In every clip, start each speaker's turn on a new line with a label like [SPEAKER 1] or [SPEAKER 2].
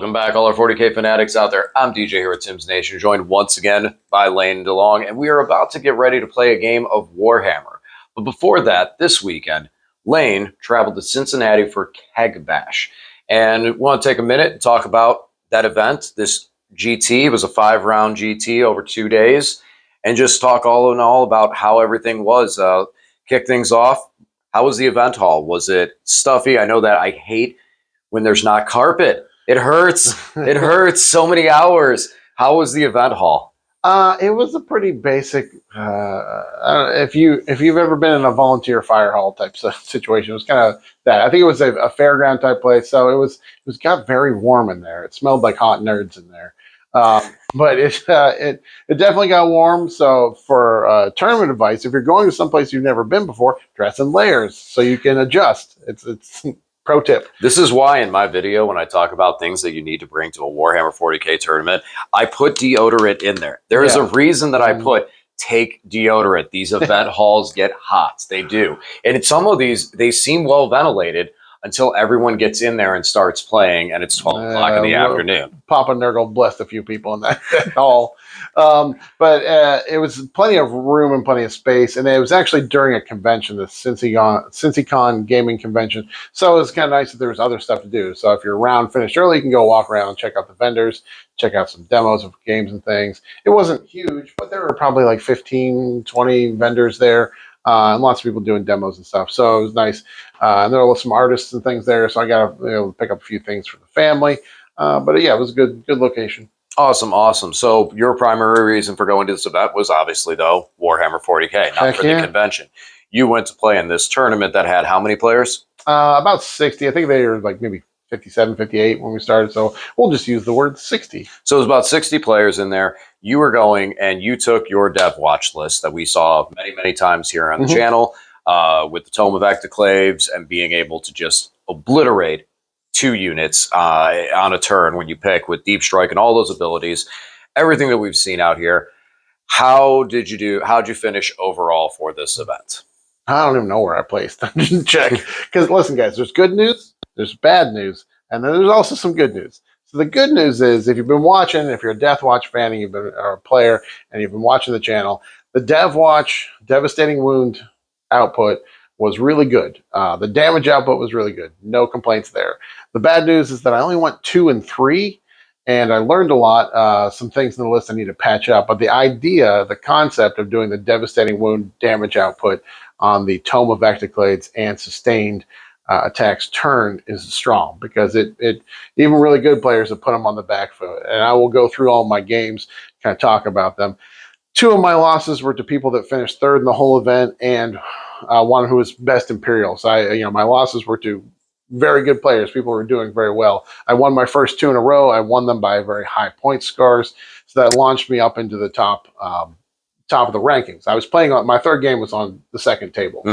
[SPEAKER 1] Welcome back, all our 40K fanatics out there. I'm DJ here at Tim's Nation, joined once again by Lane and DeLong, and we are about to get ready to play a game of Warhammer. But before that, this weekend, Lane traveled to Cincinnati for Cag Bash. And we want to take a minute and talk about that event. This GT was a 5-round GT over 2 days, and just talk all in all about how everything was. Kick things off. How was the event hall? Was it stuffy? I know that I hate when there's not carpet. It hurts. It hurts so many hours. How was the event hall?
[SPEAKER 2] It was a pretty basic. I don't know, if you've ever been in a volunteer fire hall type situation, it was kind of that. I think it was a fairground type place, so it got very warm in there. It smelled like hot nerds in there, but it definitely got warm. So for tournament advice, if you're going to someplace you've never been before, dress in layers so you can adjust. It's pro tip.
[SPEAKER 1] This is why in my video, when I talk about things that you need to bring to a Warhammer 40K tournament, I put deodorant in there. There is a reason that I put take deodorant. These event halls get hot. They do. And some of these, they seem well ventilated until everyone gets in there and starts playing, and it's 12 o'clock in the afternoon.
[SPEAKER 2] Papa Nurgle blessed a few people in that hall. But it was plenty of room and plenty of space, and it was actually during a convention, the CincyCon gaming convention. So it was kind of nice that there was other stuff to do. So if you're around, finished early, you can go walk around, check out the vendors, check out some demos of games and things. It wasn't huge, but there were probably like 15, 20 vendors there. And lots of people doing demos and stuff. So it was nice. And there were some artists and things there. So I got to pick up a few things for the family. But yeah, it was a good location.
[SPEAKER 1] Awesome, awesome. So your primary reason for going to this event was obviously, though, Warhammer 40K, not for the convention. You went to play in this tournament that had how many players?
[SPEAKER 2] About 60. I think they were like maybe 57, 58 when we started. So we'll just use the word 60.
[SPEAKER 1] So it was about 60 players in there. You were going and you took your DevWatch list that we saw many, many times here on the channel with the Tome of Ectoclaves and being able to just obliterate 2 units on a turn when you pick with Deep Strike and all those abilities, everything that we've seen out here. How'd you do? How'd you finish overall for this event?
[SPEAKER 2] I don't even know where I placed. I didn't check. Because listen, guys, there's good news, there's bad news, and then there's also some good news. So the good news is, if you've been watching, if you're a DevWatch fan and you've been or a player and you've been watching the channel, the DevWatch Devastating Wound output was really good. The damage output was really good. No complaints there. The bad news is that I only went 2 and 3, and I learned a lot. Some things in the list I need to patch up. But the idea, the concept of doing the Devastating Wound damage output on the Tome of Ectoclades and sustained attacks turn is strong, because it even really good players have put them on the back foot. And I will go through all my games, kind of talk about them. 2 of my losses were to people that finished 3rd in the whole event, and one who was best Imperial. So my losses were to very good players, people who were doing very well. I won my first 2 in a row. I won them by very high point scores, so that launched me up into the top of the rankings. I was playing on my 3rd game was on the 2nd table.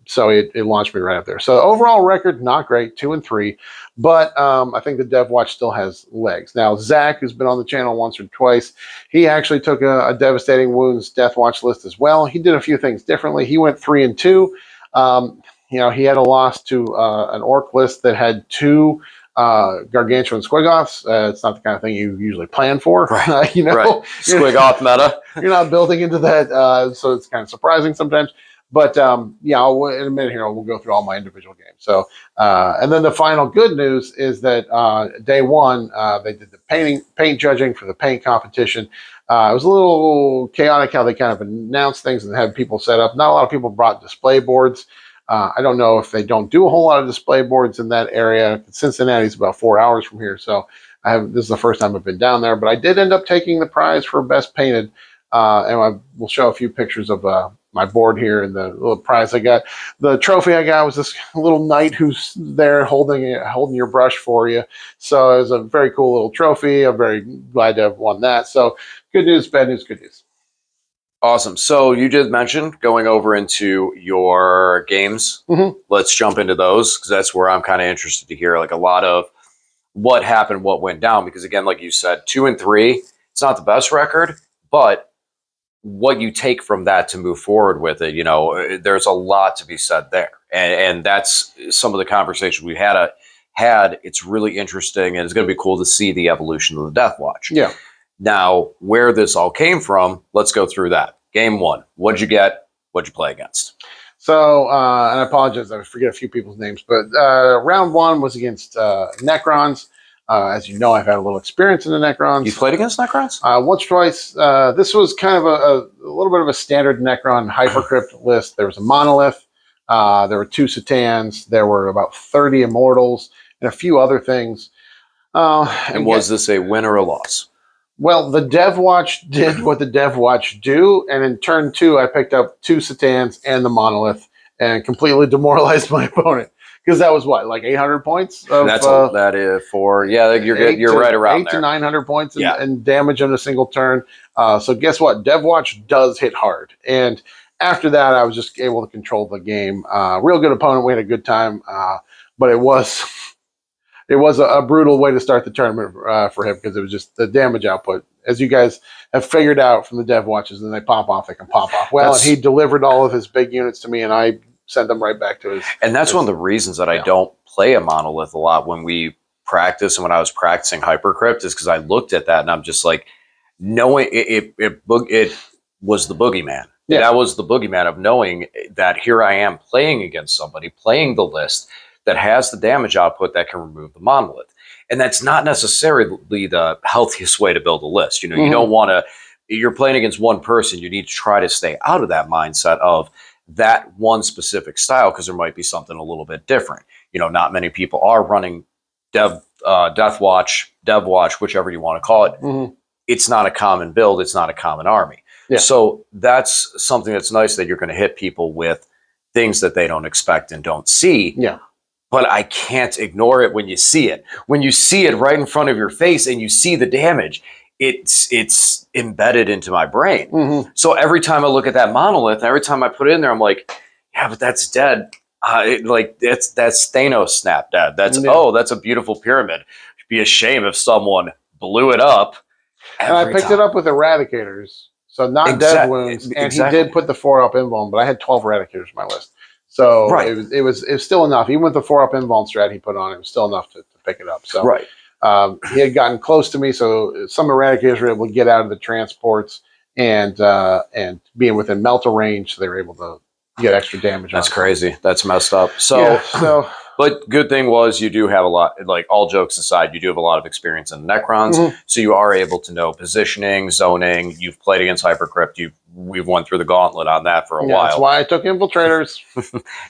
[SPEAKER 2] So it launched me right up there. So overall record, not great, 2 and 3, but I think the DevWatch still has legs. Now, Zach, who's been on the channel once or twice, he actually took a Devastating Wounds DevWatch list as well. He did a few things differently. He went 3 and 2. He had a loss to an orc list that had 2 gargantuan squigoths. It's not the kind of thing you usually plan for.
[SPEAKER 1] Right.
[SPEAKER 2] Right.
[SPEAKER 1] Squigoth meta.
[SPEAKER 2] You're not building into that, so it's kind of surprising sometimes. But in a minute here, we'll go through all my individual games. So, and then the final good news is that day 1, they did the paint judging for the paint competition. It was a little chaotic how they kind of announced things and had people set up. Not a lot of people brought display boards. I don't know if they don't do a whole lot of display boards in that area. Cincinnati is about 4 hours from here, so this is the first time I've been down there. But I did end up taking the prize for best painted, and I will show a few pictures of my board here and the little prize I got. The trophy I got was this little knight who's there holding your brush for you. So it was a very cool little trophy. I'm very glad to have won that. So good news, bad news, good news.
[SPEAKER 1] Awesome. So you just mentioned going over into your games. Let's jump into those, because that's where I'm kind of interested to hear like a lot of what happened, what went down. Because again, like you said, 2 and 3, it's not the best record, but what you take from that to move forward with it, there's a lot to be said there. And that's some of the conversation we had had, it's really interesting, and it's going to be cool to see the evolution of the DevWatch.
[SPEAKER 2] Yeah.
[SPEAKER 1] Now, where this all came from, let's go through that. Game one, what'd you get? What'd you play against?
[SPEAKER 2] So, and I apologize, I forget a few people's names, but round one was against Necrons. As you know, I've had a little experience in the Necrons.
[SPEAKER 1] You played against Necrons?
[SPEAKER 2] Once, twice. This was kind of a little bit of a standard Necron hypercrypt list. There was a monolith. There were 2 Satans. There were about 30 immortals and a few other things.
[SPEAKER 1] And was this a win or a loss?
[SPEAKER 2] Well, the DevWatch did what the DevWatch do, and in turn 2, I picked up 2 Satans and the monolith and completely demoralized my opponent. Because that was what, like 800 points?
[SPEAKER 1] That's that is for, yeah, you're good. You're right around
[SPEAKER 2] 8 to 900 points and damage on a single turn. So guess what? DevWatch does hit hard. And after that, I was just able to control the game. Real good opponent. We had a good time. But it was a brutal way to start the tournament for him because it was just the damage output. As you guys have figured out from the DevWatches, and they pop off, they can pop off. Well, and he delivered all of his big units to me, and I sent them right back to his.
[SPEAKER 1] And that's one of the reasons that I don't play a monolith a lot when we practice, and when I was practicing hypercrypt, is because I looked at that and I'm just like, knowing it was the boogeyman.
[SPEAKER 2] Yeah.
[SPEAKER 1] That was the boogeyman of knowing that here I am playing against somebody, playing the list that has the damage output that can remove the monolith. And that's not necessarily the healthiest way to build a list. You know, you don't want to, you're playing against one person, you need to try to stay out of that mindset of that one specific style, because there might be something a little bit different. You know, not many people are running DevWatch, whichever you want to call it. It's not a common build. It's not a common army.
[SPEAKER 2] Yeah.
[SPEAKER 1] So that's something that's nice, that you're going to hit people with things that they don't expect and don't see.
[SPEAKER 2] Yeah.
[SPEAKER 1] But I can't ignore it when you see it. When you see it right in front of your face and you see the damage, it's embedded into my brain. So every time I look at that monolith, every time I put it in there, I'm like, yeah, but that's dead. That's Thanos snap dead. That's that's a beautiful pyramid. It'd be a shame if someone blew it up.
[SPEAKER 2] And I picked it up with Eradicators, so not dead wounds. And he did put the 4-up invuln, but I had 12 Eradicators on my list. So it was still enough. Even with the 4-up invuln strat he put on, it was still enough to pick it up. So he had gotten close to me, so some Eradicators were able to get out of the transports and being within melter range, so they were able to get extra damage.
[SPEAKER 1] That's crazy. That's messed up. So but good thing was you do have a lot, like all jokes aside, you do have a lot of experience in the Necrons, so you are able to know positioning, zoning. You've played against hypercrypt. We've went through the gauntlet on that for a while.
[SPEAKER 2] That's why I took Infiltrators.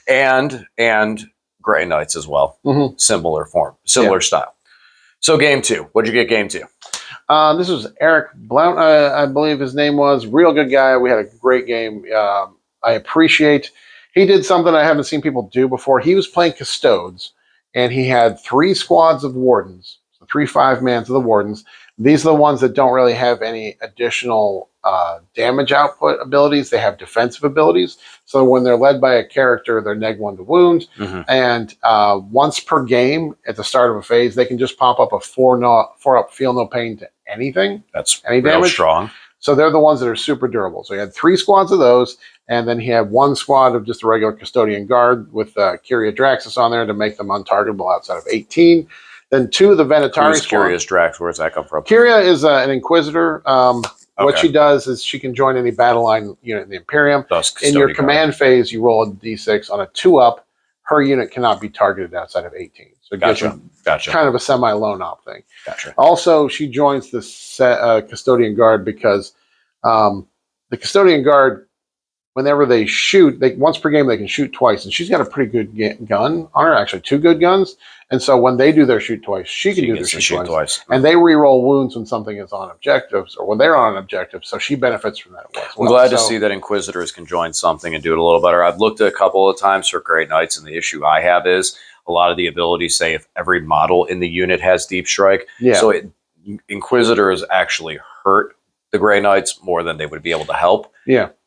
[SPEAKER 1] and Grey Knights as well. Similar style. So game 2. What'd you get game 2?
[SPEAKER 2] This was Eric Blount, I believe his name was. Real good guy. We had a great game. I appreciate. He did something I haven't seen people do before. He was playing Custodes, and he had 3 squads of Wardens, so 3 5-mans of the Wardens. These are the ones that don't really have any additional damage output abilities. They have defensive abilities. So when they're led by a character, they're neg-1 to wound. And once per game, at the start of a phase, they can just pop up a 4-up feel no pain to anything.
[SPEAKER 1] That's
[SPEAKER 2] any
[SPEAKER 1] real
[SPEAKER 2] damage.
[SPEAKER 1] Strong.
[SPEAKER 2] So they're the ones that are super durable. So he had 3 squads of those, and then he had 1 squad of just a regular Custodian Guard with Kyria Draxus on there to make them untargetable outside of 18. Then 2 of the Venatari squad.
[SPEAKER 1] Kyria's Drax? Where does that come from?
[SPEAKER 2] Kyria is an Inquisitor. What she does is she can join any battle line unit in the Imperium. In your command phase, you roll a d6 on a 2-up. Her unit cannot be targeted outside of 18. So it gives you kind of a semi-lone op thing. Also, she joins the Custodian Guard because the Custodian Guard, whenever they shoot, once per game they can shoot twice, and she's got a pretty good gun on her, actually 2 good guns. And so when they do their shoot twice, she can do their shoot twice. And they re-roll wounds when something is on objectives, or when they're on an objective, so she benefits from that as well.
[SPEAKER 1] I'm glad to see that Inquisitors can join something and do it a little better. I've looked at a couple of times for Grey Knights, and the issue I have is a lot of the abilities say if every model in the unit has Deep Strike. So Inquisitors actually hurt the Grey Knights more than they would be able to help.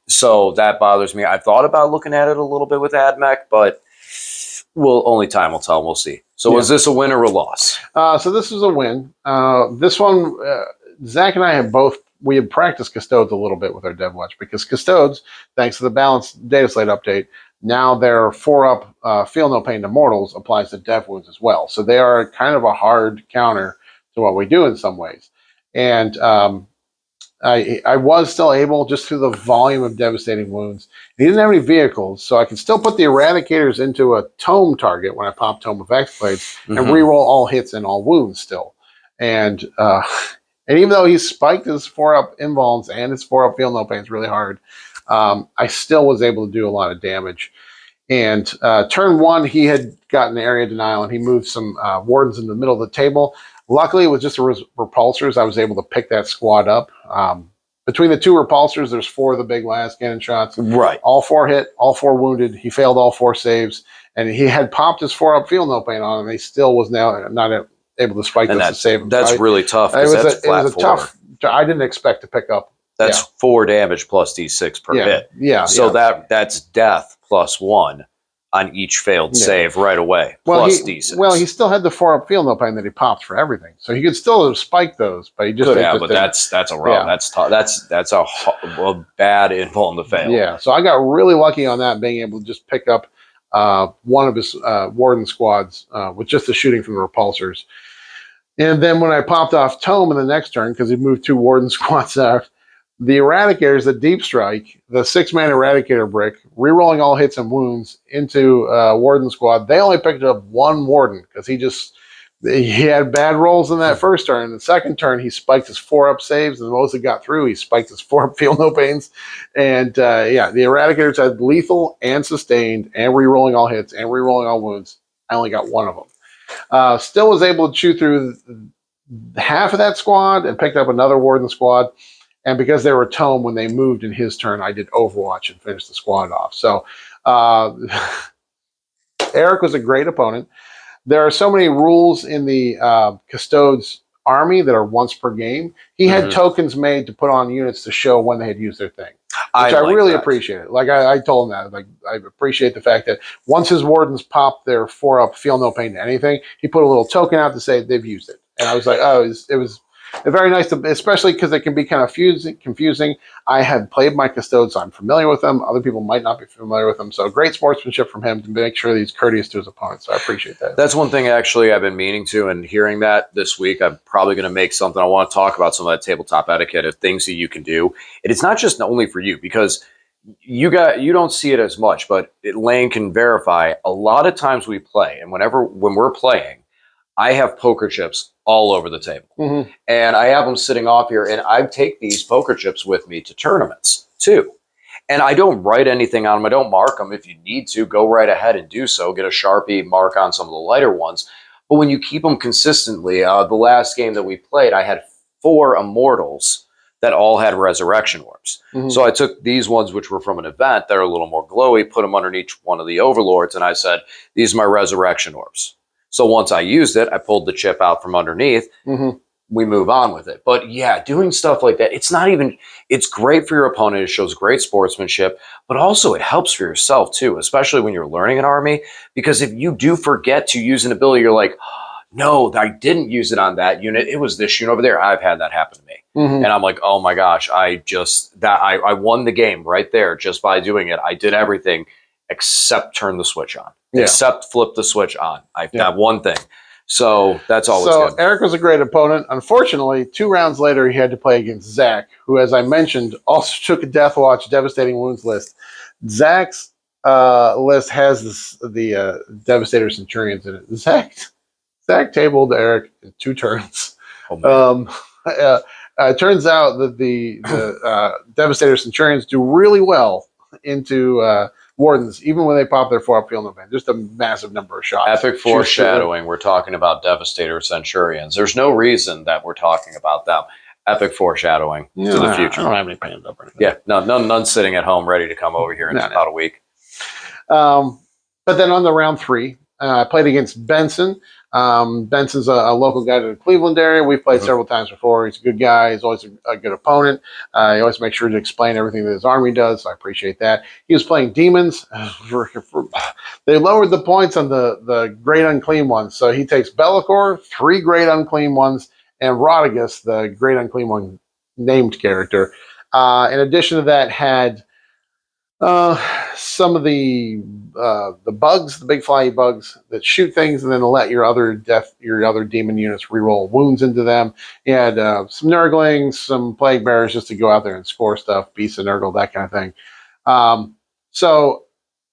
[SPEAKER 1] So that bothers me. I thought about looking at it a little bit with AdMech, but only time will tell. We'll see. So was this a win or a loss?
[SPEAKER 2] So this was a win. This one, Zach and I have we have practiced Custodes a little bit with our DevWatch, because Custodes, thanks to the balanced data slate update, Now their 4-up Feel No Pain to Mortals applies to Death Wounds as well. So they are kind of a hard counter to what we do in some ways. And I was still able, just through the volume of devastating wounds. He didn't have any vehicles, so I could still put the Eradicators into a tome target when I pop Tome of X-Blades and reroll all hits and all wounds still. And even though he spiked his 4-up invulns and his 4-up Feel No Pains really hard, I still was able to do a lot of damage. And turn 1, he had gotten area denial, and he moved some wardens in the middle of the table. Luckily, with just the repulsors, I was able to pick that squad up. Between the 2 repulsors, there's 4 of the big las cannon shots.
[SPEAKER 1] Right.
[SPEAKER 2] All 4 hit, all 4 wounded. He failed all 4 saves, and he had popped his 4-up Feel No Pain on him, and he still was now not able to spike this to save him.
[SPEAKER 1] That's really tough.
[SPEAKER 2] It was a tough. I didn't expect to pick up.
[SPEAKER 1] That's 4 damage plus D6 per hit.
[SPEAKER 2] Yeah.
[SPEAKER 1] So that's death plus 1 on each failed save right away. Plus D6.
[SPEAKER 2] Well, he still had the 4-up Feel No Pain that he popped for everything, so he could still have spiked those, but he just
[SPEAKER 1] but that's a rough. That's tough. That's a bad invuln to fail.
[SPEAKER 2] Yeah. So I got really lucky on that, being able to just pick up one of his warden squads with just the shooting from the repulsors. And then when I popped off Tome in the next turn, because he moved 2 warden squads out, the Eradicators, the Deep Strike, the 6-man Eradicator brick, rerolling all hits and wounds into Warden Squad. They only picked up 1 Warden because he had bad rolls in that first turn. In the second turn, he spiked his 4-up saves, and the most it got through, he spiked his 4-up Feel No Pains. And the Eradicators had lethal and sustained and rerolling all hits and rerolling all wounds. I only got 1 of them. Still was able to chew through half of that squad and picked up another Warden Squad. And because they were Tome, when they moved in his turn, I did Overwatch and finished the squad off. So Eric was a great opponent. There are so many rules in the Custodes army that are once per game. He had tokens made to put on units to show when they had used their thing, which I really appreciated. Like I told him that. Like, I appreciate the fact that once his wardens pop their 4-up Feel No Pain to anything, he put a little token out to say they've used it. And I was like, oh, it was very nice, especially because it can be kind of confusing. I had played my Custodes, so I'm familiar with them. Other people might not be familiar with them. So great sportsmanship from him to make sure that he's courteous to his opponents. So I appreciate that.
[SPEAKER 1] That's one thing, actually, I've been meaning to, and hearing that this week, I'm probably going to make something. I want to talk about some of that tabletop etiquette of things that you can do. And it's not just only for you, because you don't see it as much, but Lane can verify. A lot of times we play, and when we're playing, I have poker chips all over the table. And I have them sitting off here, and I take these poker chips with me to tournaments too. And I don't write anything on them. I don't mark them. If you need to, go right ahead and do so. Get a Sharpie, mark on some of the lighter ones. But when you keep them consistently, the last game that we played, I had 4 Immortals that all had Resurrection Orbs. So I took these ones, which were from an event, that are a little more glowy, put them underneath one of the Overlords, and I said, these are my Resurrection Orbs. So once I used it, I pulled the chip out from underneath. We move on with it. But yeah, doing stuff like that, it's great for your opponent. It shows great sportsmanship, but also it helps for yourself too, especially when you're learning an army. Because if you do forget to use an ability, you're like, no, I didn't use it on that unit. It was this unit over there. I've had that happen to me. And I'm like, oh my gosh, I won the game right there just by doing it. I did everything except turn the switch on, except flip the switch on. That one thing. So that's always good.
[SPEAKER 2] Eric was a great opponent. Unfortunately, 2 rounds later, he had to play against Zach, who, as I mentioned, also took a DevWatch Devastating Wounds list. Zach's list has the Devastator Centurions in it. Zach tabled Eric in 2 turns. It turns out that the Devastator Centurions do really well into Wardens, even when they pop their 4-up Feel No Pain. Just a massive number of shots.
[SPEAKER 1] Epic foreshadowing. We're talking about Devastator Centurions. There's no reason that we're talking about them. Epic foreshadowing to the future.
[SPEAKER 2] I don't have any pains up or anything.
[SPEAKER 1] Yeah, none sitting at home ready to come over here in about a week.
[SPEAKER 2] But then on the round 3, I played against Benson. Benson's a local guy to the Cleveland area. We've played several times before. He's a good guy. He's always a good opponent. He always makes sure to explain everything that his army does, so I appreciate that. He was playing demons. They lowered the points on the Great Unclean ones, so he takes Be'lakor, 3 Great Unclean ones, and Rodigus, the Great Unclean one named character. In addition to that, had Some of the bugs, the big flyy bugs that shoot things, and then let your other demon units reroll wounds into them. You had some Nurglings, some Plague Bearers, just to go out there and score stuff, Beasts of Nurgle, that kind of thing. So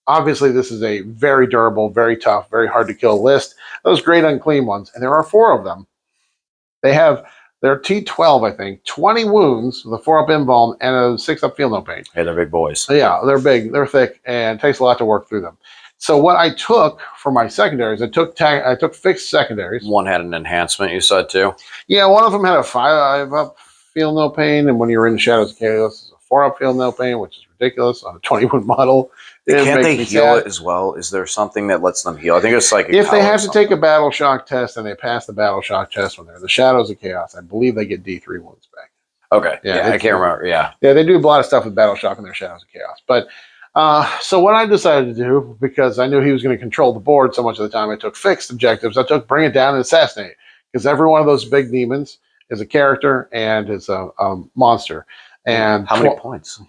[SPEAKER 2] obviously, this is a very durable, very tough, very hard to kill list. Those great unclean ones, and there are 4 of them. They're T12, I think, 20 wounds with a 4-up invuln and a 6-up feel no pain.
[SPEAKER 1] Hey, they're big boys.
[SPEAKER 2] So yeah, they're big, they're thick, and it takes a lot to work through them. So what I took for my secondaries, I took fixed secondaries.
[SPEAKER 1] One had an enhancement, you said too?
[SPEAKER 2] Yeah, one of them had a 5-up feel no pain, and when you're in the Shadows of Chaos, it's a 4-up feel no pain, which is ridiculous on a 20-wound model.
[SPEAKER 1] Can't they heal it as well? Is there something that lets them heal? I think it's like
[SPEAKER 2] if they have to take a battle shock test and they pass the battle shock test when they're in the Shadows of Chaos, I believe they get D3 wounds back.
[SPEAKER 1] Okay. Yeah, I can't remember. Yeah.
[SPEAKER 2] Yeah, they do a lot of stuff with battle shock in their Shadows of Chaos. But so what I decided to do, because I knew he was going to control the board so much of the time, I took fixed objectives. I took bring it down and assassinate, because every one of those big demons is a character and is a monster. And
[SPEAKER 1] how many points?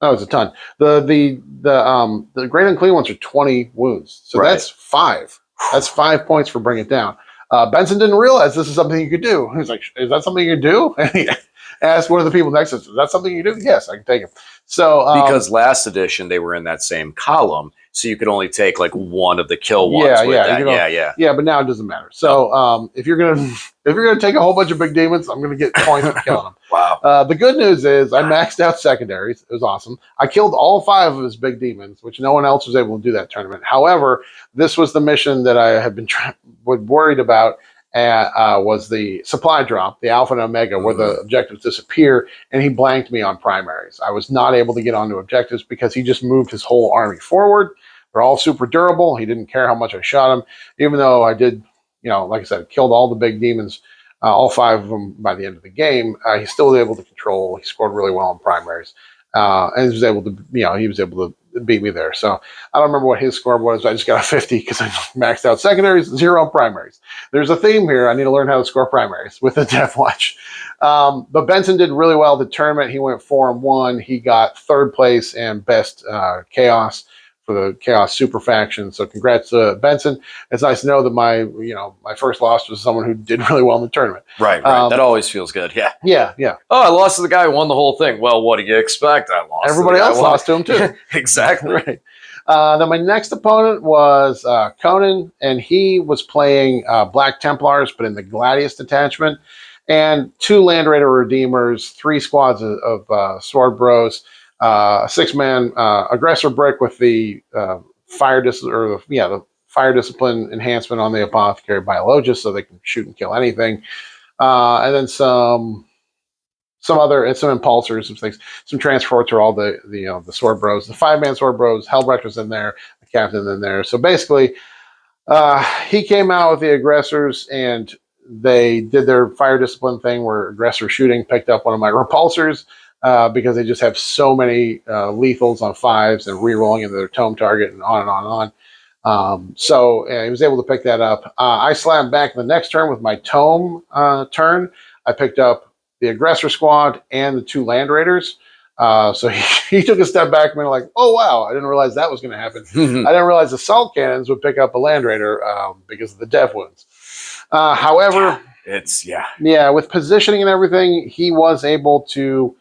[SPEAKER 2] Oh, it's a ton. The great unclean ones are 20 wounds, so that's 5. That's 5 points for bring it down. Benson didn't realize this is something you could do. He was like, "Is that something you could do?" And he asked one of the people next to us, "Is that something you do?" Yes, I can take it. So
[SPEAKER 1] because last edition they were in that same column, so you could only take like one of the kill ones. Yeah.
[SPEAKER 2] But now it doesn't matter. So if you're gonna take a whole bunch of big demons, I'm gonna get points for killing them.
[SPEAKER 1] Wow.
[SPEAKER 2] The good news is I maxed out secondaries. It was awesome. I killed all 5 of his big demons, which no one else was able to do that tournament. However, this was the mission that I had been worried about. Was the supply drop, the Alpha and Omega, where the objectives disappear, and he blanked me on primaries. I was not able to get onto objectives because he just moved his whole army forward. They're all super durable. He didn't care how much I shot him, even though I did, like I said, killed all the big demons, all 5 of them by the end of the game. He still was able to control. He scored really well in primaries, and he was able to beat me there. So I don't remember what his score was. I just got a 50 because I maxed out secondaries, 0 primaries. There's a theme here. I need to learn how to score primaries with the DevWatch. But Benson did really well at the tournament. He went 4-1. He got 3rd place and best chaos for the Chaos Super Faction. So congrats to Benson. It's nice to know that my first loss was someone who did really well in the tournament.
[SPEAKER 1] Right. That always feels good. Yeah.
[SPEAKER 2] Yeah.
[SPEAKER 1] Oh, I lost to the guy who won the whole thing. Well, what do you expect? I lost.
[SPEAKER 2] Everybody else lost to him too.
[SPEAKER 1] Exactly.
[SPEAKER 2] Right. Then my next opponent was Conan, and he was playing Black Templars, but in the Gladius detachment, and 2 Land Raider Redeemers, 3 squads of Sword Bros, 6-man aggressor brick with the fire discipline enhancement on the apothecary biologist, so they can shoot and kill anything, and then some impulsors, some things, some transports are all the Sword Bros, the 5-man Sword Bros. Hellbrecht was in there, the captain in there. So basically, he came out with the aggressors, and they did their fire discipline thing where aggressor shooting picked up one of my repulsors. Because they just have so many lethals on 5s and re-rolling into their tome target and on and on and on. So he was able to pick that up. I slammed back the next turn with my tome turn. I picked up the aggressor squad and the 2 land raiders. So he took a step back and went like, "Oh wow, I didn't realize that was going to happen." I didn't realize the salt cannons would pick up a land raider because of the dev wounds. However, with positioning and everything, he was able to.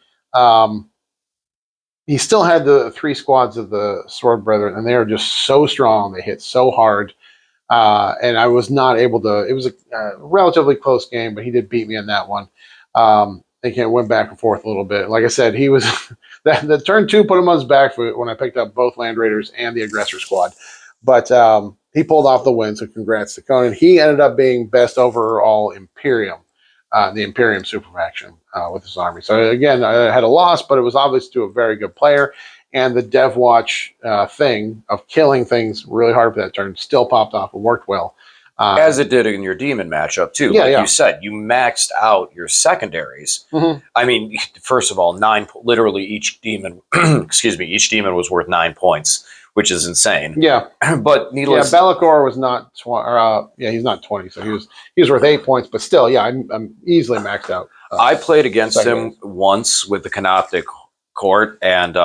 [SPEAKER 2] He still had the 3 squads of the Sword Brethren, and they are just so strong. They hit so hard, and I was not able to. It was a relatively close game, but he did beat me in that one. They went back and forth a little bit. Like I said, he was the turn 2 put him on his back foot when I picked up both Land Raiders and the aggressor squad, but he pulled off the win. So congrats to Conan. He ended up being best overall Imperium. The Imperium Super Faction with his army. So again, I had a loss, but it was obvious to a very good player. And the DevWatch thing of killing things really hard for that turn still popped off and worked well.
[SPEAKER 1] As it did in your demon matchup too. You said, you maxed out your secondaries. I mean, first of all, literally each demon, each demon was worth 9 points, which is insane. Yeah. But needless.
[SPEAKER 2] Yeah, Be'lakor was not 20. He's not 20, so he was worth 8 points, but still, I'm easily maxed out.
[SPEAKER 1] I played against him once with the Canoptic Court, and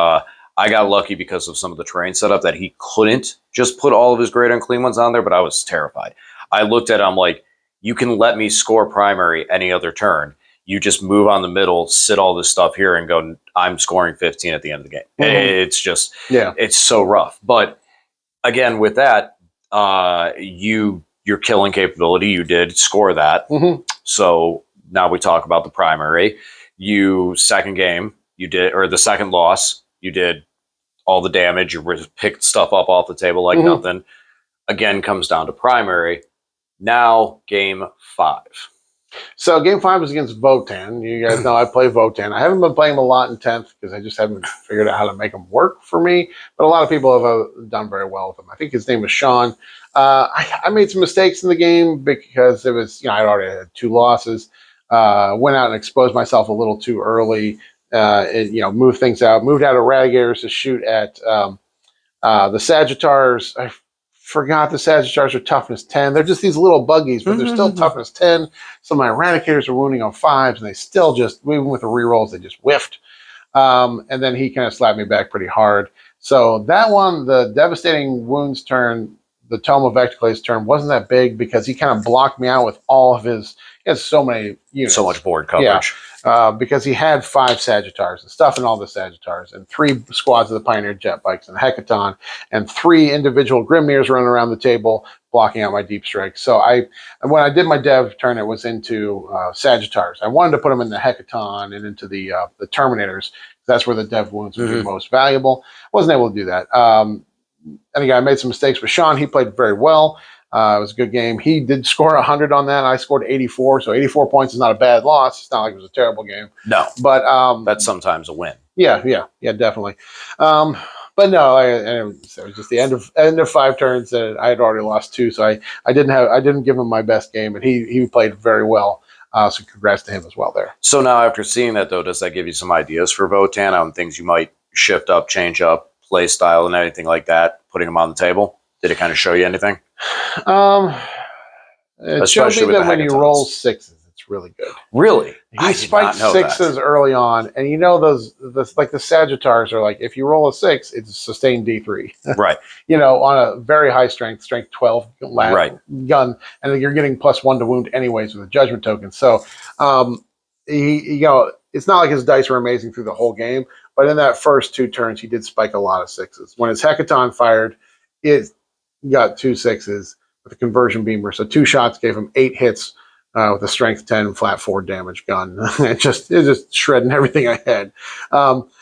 [SPEAKER 1] I got lucky because of some of the terrain setup that he couldn't just put all of his great unclean ones on there, but I was terrified. I looked at it, I'm like, you can let me score primary any other turn. You just move on the middle, sit all this stuff here, and go, I'm scoring 15 at the end of the game. It's just, it's so rough. But again, with that, your killing capability, you did score that. So now we talk about the primary. Second game, you did, or the second loss, you did all the damage. You picked stuff up off the table like nothing. Again, comes down to primary. Now, game 5.
[SPEAKER 2] So game 5 was against Votan. You guys know I play Votan. I haven't been playing him a lot in 10th because I just haven't figured out how to make him work for me. But a lot of people have done very well with him. I think his name was Sean. I made some mistakes in the game because it was, I'd already had 2 losses. Went out and exposed myself a little too early. Moved things out. Moved out of Radigators to shoot at the Sagittars. I forgot the Sagittars are toughness 10. They're just these little buggies, but they're still toughness 10. So my Eradicators are wounding on 5s, and they still just, even with the rerolls, they just whiffed. And then he kind of slapped me back pretty hard. So that one, the Devastating Wounds turn, the Tome of Ectoclase turn, wasn't that big because he kind of blocked me out with all of his, he has so many units.
[SPEAKER 1] So much board coverage.
[SPEAKER 2] Because he had 5 Sagittars and stuff in all the Sagittars and 3 squads of the Pioneer Jet Bikes and the Hecaton and 3 individual Grimmirs running around the table blocking out my Deep Strike. So when I did my dev turn, it was into Sagittars. I wanted to put them in the Hecaton and into the Terminators. That's where the dev wounds would be most valuable. Wasn't able to do that. And again, I made some mistakes with Sean. He played very well. It was a good game. He did score 100 on that. I scored 84, so 84 points is not a bad loss. It's not like it was a terrible game.
[SPEAKER 1] No,
[SPEAKER 2] but
[SPEAKER 1] that's sometimes a win.
[SPEAKER 2] Yeah, definitely. But no, it was just the end of 5 turns, and I had already lost 2, so I didn't give him my best game, and he played very well. So congrats to him as well there.
[SPEAKER 1] So now, after seeing that, though, does that give you some ideas for Votan on things you might shift up, change up, play style, and anything like that? Putting them on the table. Did it kind of show you anything?
[SPEAKER 2] It showed me that when you roll 6s, it's really good.
[SPEAKER 1] Really?
[SPEAKER 2] He spiked 6s early on, and those like the Sagittars are like, if you roll a 6, it's a sustained D3.
[SPEAKER 1] Right.
[SPEAKER 2] On a very high strength 12 gun, and you're getting +1 to wound anyways with a judgment token. So it's not like his dice were amazing through the whole game, but in that first 2 turns, he did spike a lot of 6s. When his Hecaton fired, it got 2 6s with a conversion beamer. So 2 shots gave him 8 hits with a strength 10 flat 4 damage gun. It just shredding everything I had.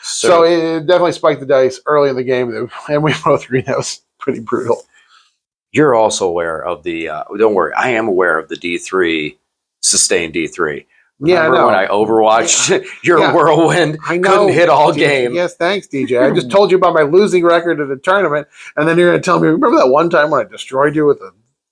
[SPEAKER 2] So it definitely spiked the dice early in the game, and we both agreed that was pretty brutal.
[SPEAKER 1] You're also aware of the, don't worry, I am aware of the D3, sustained D3. Remember when I overwatched your Whirlwind, I couldn't hit all game.
[SPEAKER 2] Yes, thanks, DJ. I just told you about my losing record at a tournament, and then you're going to tell me, remember that one time when I destroyed you with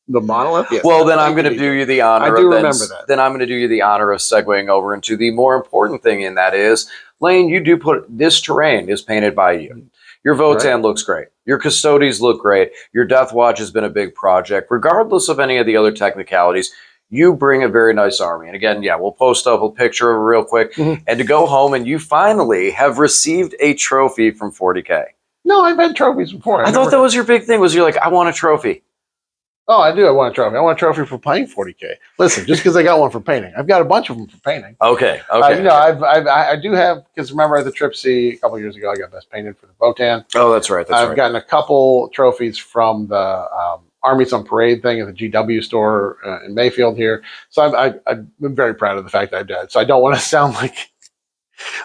[SPEAKER 2] the monolith? Yes,
[SPEAKER 1] well, then I'm going to do you the honor.
[SPEAKER 2] I do remember that.
[SPEAKER 1] Then I'm going to do you the honor of segueing over into the more important thing, and that is, Lane, you do put this terrain is painted by you. Your Votan looks great. Your Custodes look great. Your DevWatch has been a big project. Regardless of any of the other technicalities, you bring a very nice army. And again, we'll post up a picture of it real quick. And to go home and you finally have received a trophy from 40K.
[SPEAKER 2] No, I've had trophies before.
[SPEAKER 1] I thought that was your big thing, was you're like, I want a trophy.
[SPEAKER 2] Oh, I do. I want a trophy. I want a trophy for playing 40K. Listen, just because I got one for painting. I've got a bunch of them for painting.
[SPEAKER 1] Okay.
[SPEAKER 2] I do have, because remember at the Trip C a couple years ago, I got best painted for the Votan.
[SPEAKER 1] Oh, that's right.
[SPEAKER 2] I've gotten a couple trophies from the Armies on Parade thing at the GW store in Mayfield here. So I'm very proud of the fact that I've done it. So I don't want to sound like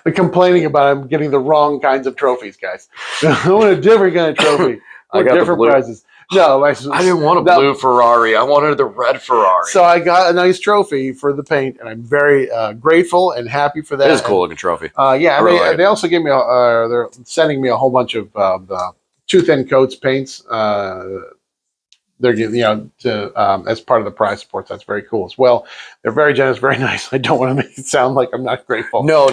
[SPEAKER 2] I'm complaining about I'm getting the wrong kinds of trophies, guys. I want a different kind of trophy. I got different prizes. No, I
[SPEAKER 1] didn't want a blue Ferrari. I wanted the red Ferrari.
[SPEAKER 2] So I got a nice trophy for the paint, and I'm very grateful and happy for that.
[SPEAKER 1] It is a cool looking trophy.
[SPEAKER 2] They also gave me they're sending me a whole bunch of the Too Thin Coats paints. They're giving, as part of the prize support. That's very cool as well. They're very generous, very nice. I don't want to make it sound like I'm not grateful.
[SPEAKER 1] No.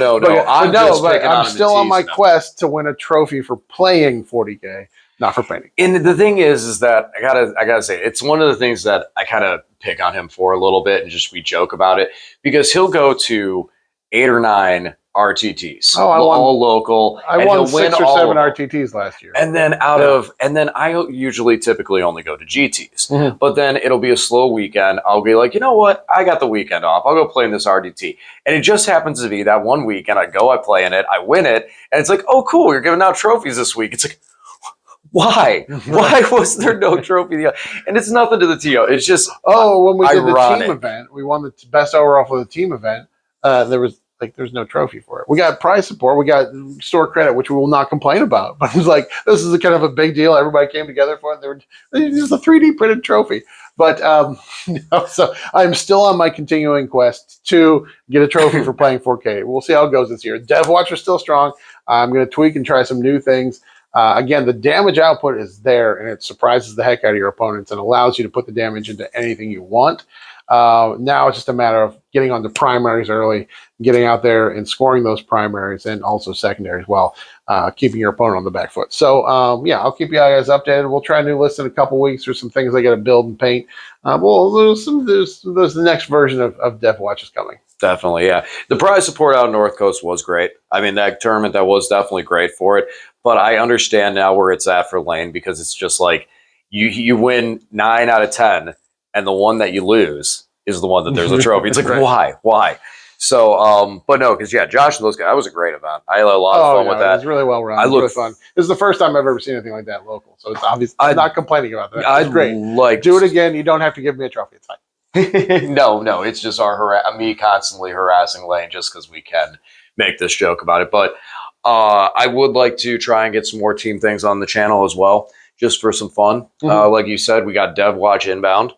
[SPEAKER 2] I'm still on my quest to win a trophy for playing 40K. Not for painting.
[SPEAKER 1] And the thing is that I gotta say, it's one of the things that I kind of pick on him for a little bit, and just we joke about it, because he'll go to 8 or 9 RTTs,
[SPEAKER 2] Oh, I won.
[SPEAKER 1] all local.
[SPEAKER 2] I
[SPEAKER 1] and
[SPEAKER 2] won
[SPEAKER 1] he'll
[SPEAKER 2] 6
[SPEAKER 1] win
[SPEAKER 2] or
[SPEAKER 1] all
[SPEAKER 2] 7
[SPEAKER 1] of them.
[SPEAKER 2] RTTs last year.
[SPEAKER 1] And then I usually typically only go to GTs,
[SPEAKER 2] Mhm.
[SPEAKER 1] but then it'll be a slow weekend. I'll be like, you know what? I got the weekend off. I'll go play in this RTT. And it just happens to be that one weekend I go, I play in it, I win it. And it's like, oh, cool. You're giving out trophies this week. It's like, why? Why was there no trophy? And it's nothing to the TO. It's just
[SPEAKER 2] when we did the
[SPEAKER 1] ironic.
[SPEAKER 2] team event, we won the best overall for the team event. There's no trophy for it. We got prize support, we got store credit, which we will not complain about. But it was like, this is kind of a big deal. Everybody came together for it. It was a 3D printed trophy. But so I'm still on my continuing quest to get a trophy for playing 4K. We'll see how it goes this year. DevWatch is still strong. I'm going to tweak and try some new things. Again, the damage output is there, and it surprises the heck out of your opponents and allows you to put the damage into anything you want. Now it's just a matter of getting on the primaries early, getting out there and scoring those primaries and also secondaries while keeping your opponent on the back foot. So, I'll keep you guys updated. We'll try a new list in a couple weeks. There's some things I got to build and paint. There's the next version of DevWatch is coming.
[SPEAKER 1] Definitely, yeah. The prize support out North Coast was great. I mean, that tournament, that was definitely great for it. But I understand now where it's at for Lane, because it's just like you win 9 out of 10, and the one that you lose is the one that there's a trophy. It's like,
[SPEAKER 2] Right.
[SPEAKER 1] why? So, but no, because Josh and those guys, that was a great event. I had a lot of fun with that.
[SPEAKER 2] It was really well run. It was really fun. This is the first time I've ever seen anything like that local. So it's obvious. I'm not complaining about that. It's great. Do it again. You don't have to give me a trophy. It's fine.
[SPEAKER 1] No, it's just me constantly harassing Lane just because we can make this joke about it. But I would like to try and get some more team things on the channel as well, just for some fun. Like you said, we got DevWatch inbound.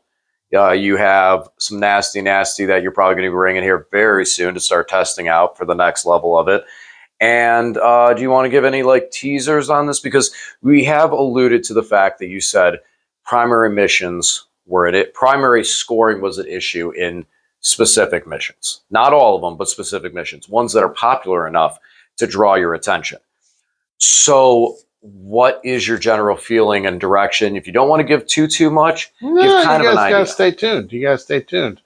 [SPEAKER 1] You have some nasty that you're probably going to be bringing here very soon to start testing out for the next level of it. And do you want to give any teasers on this? Because we have alluded to the fact that you said primary missions were primary scoring was an issue in specific missions. Not all of them, but specific missions. Ones that are popular enough to draw your attention. So what is your general feeling and direction? If you don't want to give too much, give kind of an idea. You guys
[SPEAKER 2] gotta stay tuned.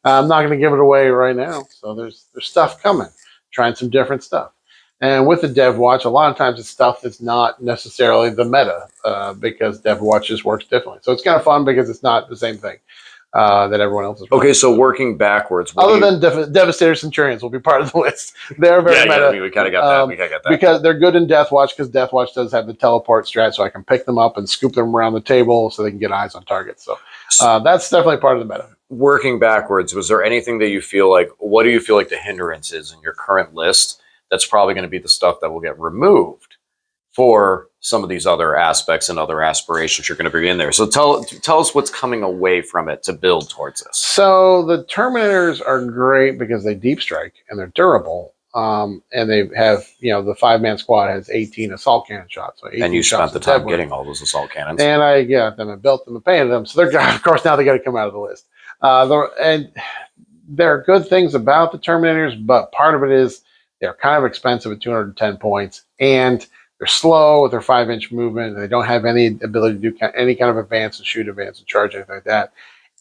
[SPEAKER 2] I'm not going to give it away right now. So there's stuff coming, trying some different stuff. And with the DevWatch, a lot of times it's stuff that's not necessarily the meta because DevWatch just works differently. So it's kind of fun because it's not the same thing that everyone else is playing.
[SPEAKER 1] Okay, so working backwards.
[SPEAKER 2] Other than Devastator Centurions will be part of the list. They're very meta.
[SPEAKER 1] Yeah, we kind of got that.
[SPEAKER 2] Because they're good in DevWatch, because DevWatch does have the teleport strat, so I can pick them up and scoop them around the table so they can get eyes on targets. So that's definitely part of the meta.
[SPEAKER 1] Working backwards, was there anything that you feel like, what do you feel like the hindrance is in your current list that's probably going to be the stuff that will get removed for some of these other aspects and other aspirations you're going to bring in there? So tell us what's coming away from it to build towards this.
[SPEAKER 2] So the Terminators are great because they deep strike and they're durable. And they have, the 5-man squad has 18 assault cannon shots. So 18
[SPEAKER 1] and you spent the
[SPEAKER 2] time
[SPEAKER 1] time getting all those assault cannons.
[SPEAKER 2] And I got them and built them and painted them. So they're, of course, now they got to come out of the list. And there are good things about the Terminators, but part of it is they're kind of expensive at 210 points. And they're slow with their 5-inch movement. They don't have any ability to do any kind of advance and shoot, advance and charge, anything like that.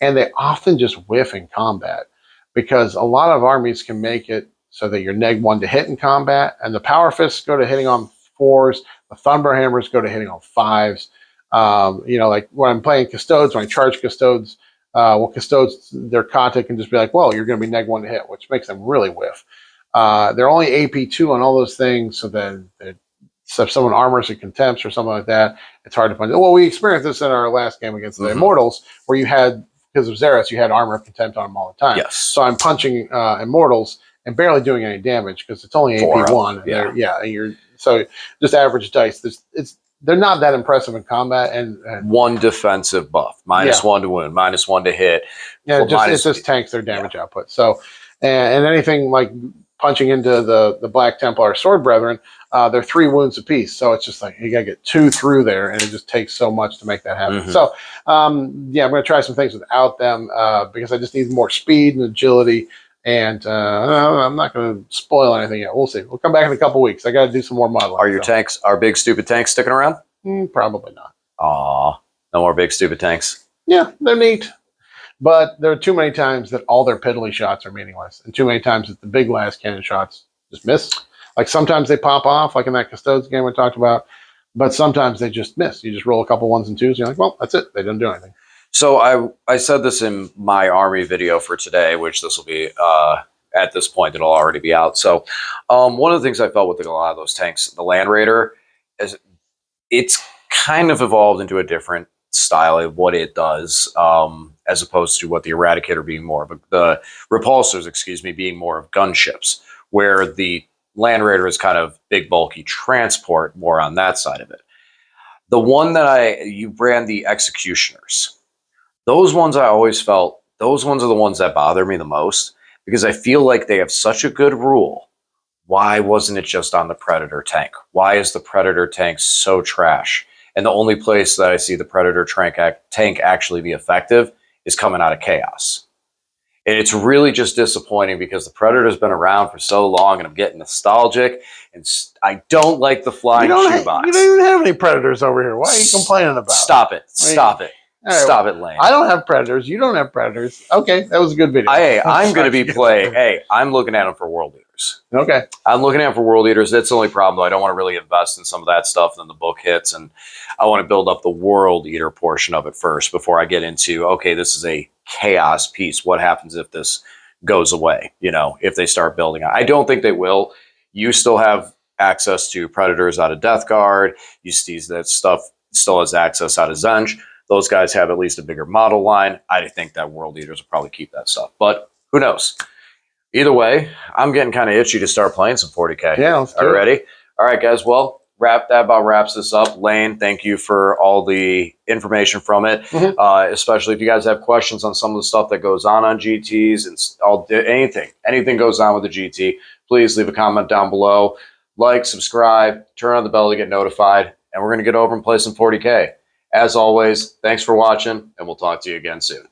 [SPEAKER 2] And they often just whiff in combat because a lot of armies can make it so that you're -1 to hit in combat, and the Power Fists go to hitting on 4s, the Thunder Hammers go to hitting on 5s. Like when I'm playing Custodes, when I charge Custodes, Custodes, their Kata can just be like, well, you're going to be -1 to hit, which makes them really whiff. They're only AP2 on all those things, so if someone armors or contempts or something like that, it's hard to find. Well, we experienced this in our last game against the Immortals, where you had, because of Xeris, you had armor of contempt on them all the time.
[SPEAKER 1] Yes.
[SPEAKER 2] So I'm punching Immortals and barely doing any damage because it's only AP1. And you're so just average dice. They're not that impressive in combat. And
[SPEAKER 1] 1 defensive buff, -1 to wound, -1 to hit.
[SPEAKER 2] Yeah, it just tanks their damage output. So, and anything like punching into the Black Templar Sword Brethren, they're 3 wounds apiece. So it's just like you gotta get 2 through there, and it just takes so much to make that happen. So I'm gonna try some things without them because I just need more speed and agility. And I'm not gonna spoil anything yet. We'll see. We'll come back in a couple weeks. I got to do some more modeling.
[SPEAKER 1] Are your tanks, our big stupid tanks, sticking around?
[SPEAKER 2] Probably not.
[SPEAKER 1] Aw, no more big stupid tanks.
[SPEAKER 2] Yeah, they're neat. But there are too many times that all their piddly shots are meaningless, and too many times that the big last cannon shots just miss. Like sometimes they pop off, like in that Custodes game we talked about, but sometimes they just miss. You just roll a couple ones and twos, and you're like, well, that's it. They didn't do anything.
[SPEAKER 1] So I said this in my army video for today, which this will be at this point it'll already be out. So one of the things I felt with a lot of those tanks, the Land Raider, is it's kind of evolved into a different style of what it does, as opposed to what the Eradicator being more of the repulsors, excuse me, being more of gunships, where the Land Raider is kind of big, bulky transport, more on that side of it. The one that you brand the Executioners, those ones I always felt, those ones are the ones that bother me the most because I feel like they have such a good rule. Why wasn't it just on the Predator tank? Why is the Predator tank so trash? And the only place that I see the Predator tank actually be effective is coming out of Chaos. And it's really just disappointing because the Predator's been around for so long and I'm getting nostalgic. And I don't like the flying shoebox.
[SPEAKER 2] You don't even have any Predators over here. Why are you complaining about?
[SPEAKER 1] Stop it. Stop it.
[SPEAKER 2] Right,
[SPEAKER 1] stop it, Lane.
[SPEAKER 2] I don't have Predators. You don't have Predators. Okay, that was a good video.
[SPEAKER 1] Hey, I'm going to be playing. Hey, I'm looking at them for World Eaters.
[SPEAKER 2] Okay.
[SPEAKER 1] I'm looking at them for World Eaters. That's the only problem, though. I don't want to really invest in some of that stuff. Then the book hits, and I want to build up the World Eater portion of it first before I get into, okay, this is a Chaos piece. What happens if this goes away? You know, if they start building. I don't think they will. You still have access to Predators out of Death Guard. You see that stuff still has access out of Zench. Those guys have at least a bigger model line. I think that World Eaters will probably keep that stuff, but who knows? Either way, I'm getting kind of itchy to start playing some 40K.
[SPEAKER 2] Yeah, let's do it.
[SPEAKER 1] Ready? All right, guys. Well, that about wraps this up. Lane, thank you for all the information from it, especially if you guys have questions on some of the stuff that goes on GTs and anything goes on with the GT, please leave a comment down below. Like, subscribe, turn on the bell to get notified, and we're going to get over and play some 40K. As always, thanks for watching, and we'll talk to you again soon.